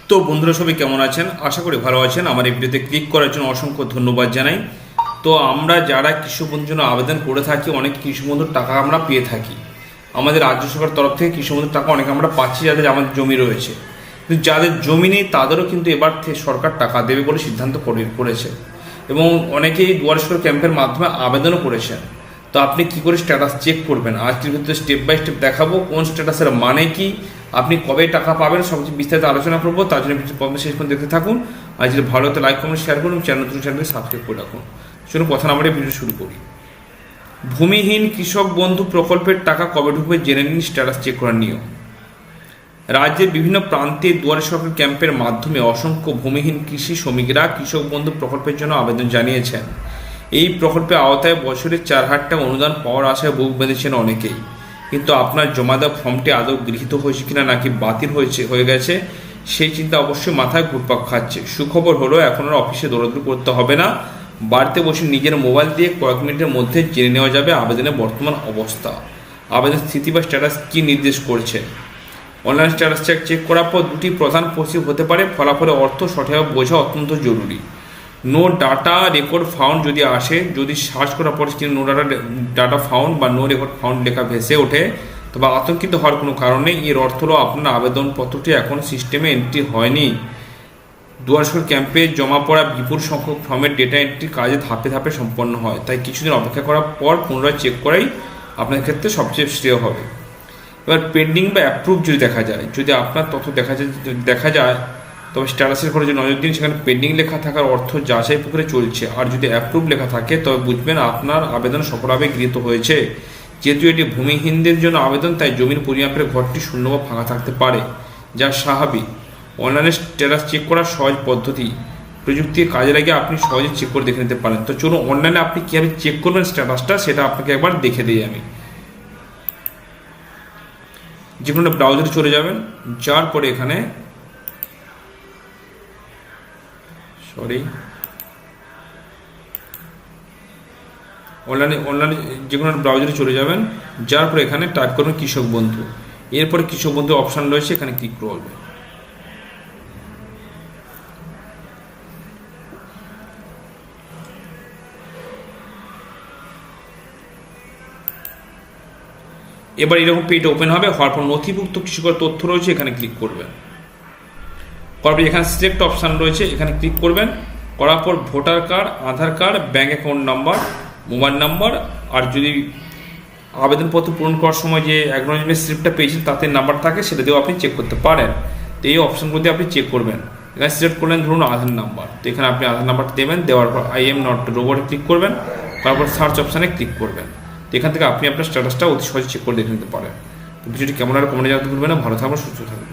তো বন্ধুরা সবাই কেমন আছেন? আশা করি ভালো আছেন। আমার এই ভিডিওতে ক্লিক করার জন্য অসংখ্য ধন্যবাদ জানাই। তো আমরা যারা কৃষক বন্ধুর জন্য আবেদন করে থাকি, অনেক কৃষক বন্ধুর টাকা আমরা পেয়ে থাকি। আমাদের রাজ্য সরকার তরফ থেকে কৃষক বন্ধুর টাকা অনেক আমরা পাচ্ছি, যাদের আমাদের জমি রয়েছে। কিন্তু যাদের জমি নেই তাদেরও কিন্তু এবার থেকে সরকার টাকা দেবে বলে সিদ্ধান্ত করেছে, এবং অনেকেই দুয়ারে সরকার ক্যাম্পের মাধ্যমে আবেদনও করেছেন। তো আপনি কি করে স্ট্যাটাস চেক করবেন, আজকের ভিতরে স্টেপ বাই স্টেপ দেখাবো। কোন স্ট্যাটাসের মানে কি, আপনি কবে টাকা পাবেন, সবচেয়ে বিস্তারিত আলোচনা করবো। তার জন্য শেষ পর্যন্ত দেখতে থাকুন। আর যদি ভালো হতে লাইক কমেন্ট শেয়ার করুন, চ্যানেলটি সাবস্ক্রাইব করে রাখুন। চলুন কথা না বলে ভিডিও শুরু করি। ভূমিহীন কৃষক বন্ধু প্রকল্পের টাকা কবে ঢুকবে জেনে নিন স্ট্যাটাস চেক করার নিয়ম। রাজ্যের বিভিন্ন প্রান্তে দুয়ারে সরকার ক্যাম্পের মাধ্যমে অসংখ্য ভূমিহীন কৃষি শ্রমিকরা কৃষক বন্ধু প্রকল্পের জন্য আবেদন জানিয়েছেন। এই প্রকল্পের আওতায় বছরে 4,000 টাকা অনুদান পাওয়ার আশায় বুক বেঁধেছেন অনেকেই। কিন্তু আপনার জমা দেওয়া ফর্মটি আদৌ গৃহীত হয়েছে কিনা, নাকি বাতিল হয়ে গেছে, সেই চিন্তা অবশ্যই মাথায় ঘুরপাক খাচ্ছে। সুখবর হলো এখন আর অফিসে দৌড়াদৌড়ি করতে হবে না। বাড়িতে বসে নিজের মোবাইল দিয়ে কয়েক মিনিটের মধ্যে জেনে নেওয়া যাবে আবেদনের বর্তমান অবস্থা, আবেদন স্থিতি বা স্ট্যাটাস কী নির্দেশ করছে। অনলাইন স্ট্যাটাস চেক করার পর দুটি প্রধান পরিস্থিতি হতে পারে। ফলাফলের অর্থ সঠিকভাবে বোঝা অত্যন্ত জরুরি। নো ডাটা রেকর্ড ফাউন্ড যদি আসে, যদি সার্চ করার পর নো ডাটা ফাউন্ড বা নো রেকর্ড ফাউন্ড লেখা ভেসে ওঠে, তবে আতঙ্কিত হওয়ার কোনো কারণ নেই। এর অর্থ হলো আপনার আবেদনপত্রটি এখন সিস্টেমে এন্ট্রি হয়নি। দুয়ারে সরকার ক্যাম্পে জমা পড়া বিপুল সংখ্যক ফর্মের ডেটা এন্ট্রি কাজে ধাপে ধাপে সম্পন্ন হয়, তাই কিছুদিন অপেক্ষা করার পর পুনরায় চেক করাই আপনার ক্ষেত্রে সবচেয়ে শ্রেয় হবে। এবার পেন্ডিং বা অ্যাপ্রুভ যদি দেখা যায়, যদি আপনার তথ্য দেখা যায় তবে স্ট্যাটাসের ঘরে যে নজর দিন, সেখানে পেন্ডিং লেখা থাকার অর্থ যাচাই প্রক্রিয়া চলছে। আর যদি অ্যাপ্রুভ লেখা থাকে তবে বুঝবেন আপনার আবেদন সফলভাবে গৃহীত হয়েছে। যেহেতু এটি ভূমিহীনদের জন্য আবেদন, তাই জমির পরিমাপের ঘরটি শূন্য বা ফাঁকা থাকতে পারে, যা স্বাভাবিক। অনলাইনে স্ট্যাটাস চেক করার সহজ পদ্ধতি, প্রযুক্তির কাজে লাগিয়ে আপনি সহজে চেক করে দেখে নিতে পারেন। তো চলুন অনলাইনে আপনি কীভাবে চেক করবেন স্ট্যাটাসটা, সেটা আপনাকে একবার দেখে দিই আমি। যে কোনো ব্রাউজারে চলে যাবেন, যাওয়ার পরে এখানে অনলাইনে যে কোনো ব্রাউজারে চলে যাবেন, যার পরে এখানে টাইপ করবেন কৃষক বন্ধু। এরপরে কৃষক বন্ধু অপশান রয়েছে, এখানে ক্লিক করবে। এবার এরকম পেজ ওপেন হবে। হওয়ার পর নথিভুক্ত কৃষকের তথ্য রয়েছে, এখানে ক্লিক করবেন। করার পর এখানে সিলেক্ট অপশান রয়েছে, এখানে ক্লিক করবেন। করার পর voter card, Aadhaar card, bank account number, mobile number, আর যদি আবেদনপত্র পূরণ করার সময় যে অ্যাকনলেজমেন্ট স্লিপটা পেয়েছেন তাতে নাম্বার থাকে, সেটা দিয়েও আপনি চেক করতে পারেন। তো এই অপশানগুলো দিয়ে আপনি চেক করবেন। এখানে সিলেক্ট করলেন ধরুন আধার নাম্বার, তো এখানে আপনি আধার নাম্বারটা দেবেন। দেওয়ার পর আই এম নট রোবটে ক্লিক করবেন। তারপর সার্চ অপশানে ক্লিক করবেন। তো এখান থেকে আপনি আপনার স্ট্যাটাসটা অতি সহজে চেক করে দেখে নিতে পারেন। ভিডিওটি কেমন আর কমেন্টে জানাতে ভুলবেন না। ভালো থাকবেন, সুস্থ থাকবেন।